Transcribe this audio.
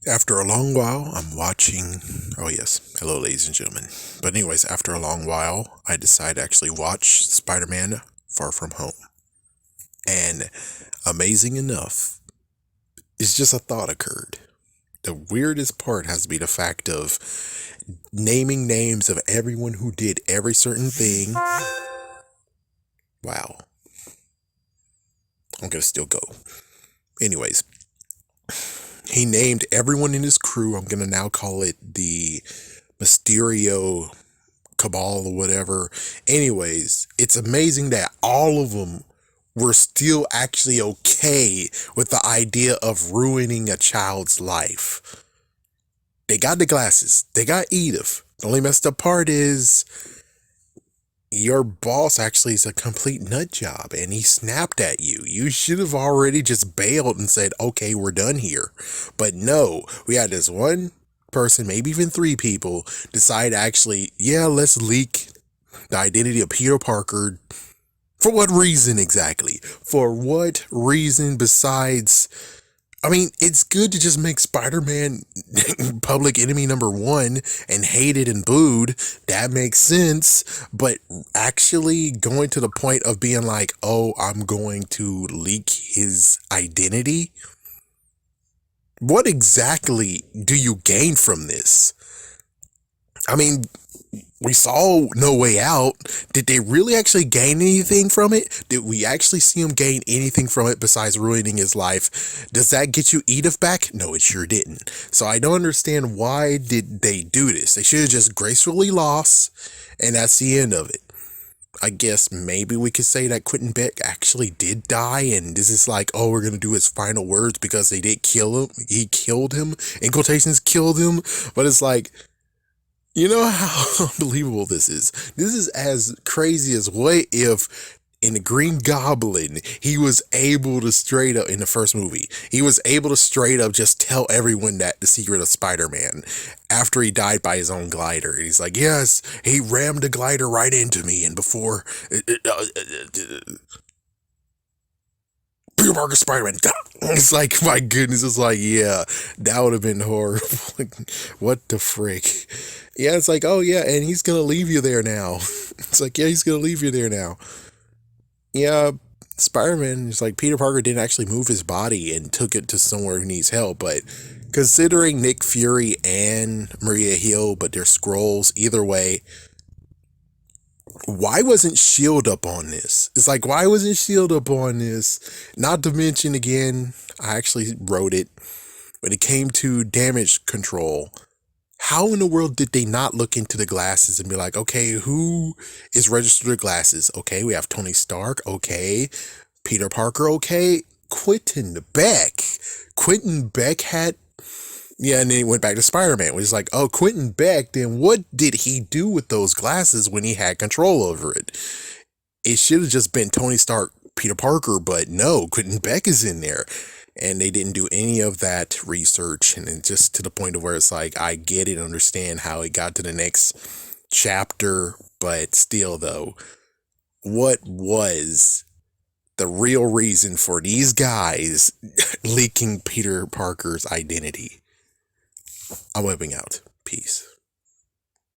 After a long while, I'm watching. Oh, yes. Hello, ladies and gentlemen. But, anyways, after a long while, I decided to actually watch Spider Man Far From Home. And amazing enough, it's just a thought occurred. The weirdest part has to be the fact of naming names of everyone who did every certain thing. Wow. I'm going to still go. Anyways, he named everyone in his crew. I'm going to now call it the Mysterio Cabal or whatever. Anyways, it's amazing that all of them were still actually okay with the idea of ruining a child's life. They got the glasses. They got Edith. The only messed up part is your boss actually is a complete nut job and he snapped at you. You should have already just bailed and said, okay, we're done here. But no, we had this one person, maybe even three people, decide actually, yeah, let's leak the identity of Peter Parker. For what reason exactly? For what reason besides... I mean, it's good to just make Spider-Man public enemy number one and hated and booed. That makes sense. But actually going to the point of being like, oh, I'm going to leak his identity? What exactly do you gain from this? I mean, we saw No Way Out. Did they really actually gain anything from it? Did we actually see him gain anything from it besides ruining his life? Does that get you Edith back? No, it sure didn't. So I don't understand why did they do this. They should have just gracefully lost, and that's the end of it. I guess maybe we could say that Quentin Beck actually did die, and this is like, oh, we're gonna do his final words because they did kill him. He killed him. In quotations, killed him. But it's like, you know how unbelievable this is? This is as crazy as what if in the Green Goblin, he was able to straight up, in the first movie, he was able to straight up just tell everyone that the secret of Spider-Man after he died by his own glider. And he's like, yes, he rammed the glider right into me. And before... Peter Parker Spider-Man. It's like, my goodness, it's like, yeah, that would have been horrible. Like, what the frick? Yeah, it's like, oh yeah, and he's gonna leave you there now. It's like, yeah, he's gonna leave you there now. Yeah, Spider-Man is like, Peter Parker didn't actually move his body and took it to somewhere who needs help, but considering Nick Fury and Maria Hill, but they're Skrulls, either way, why wasn't S.H.I.E.L.D. up on this? It's like, why wasn't S.H.I.E.L.D. up on this? Not to mention, again, I actually wrote it, when it came to damage control, how in the world did they not look into the glasses and be like, okay, who is registered with glasses? Okay, we have Tony Stark. Okay, Peter Parker. Okay, Quentin Beck. Quentin Beck had... Yeah, and then he went back to Spider-Man, which is like, oh, Quentin Beck, then what did he do with those glasses when he had control over it? It should have just been Tony Stark, Peter Parker, but no, Quentin Beck is in there. And they didn't do any of that research, and it's just to the point of where it's like, I get it, understand how it got to the next chapter, but still though, what was the real reason for these guys leaking Peter Parker's identity? I'm whipping out. Peace.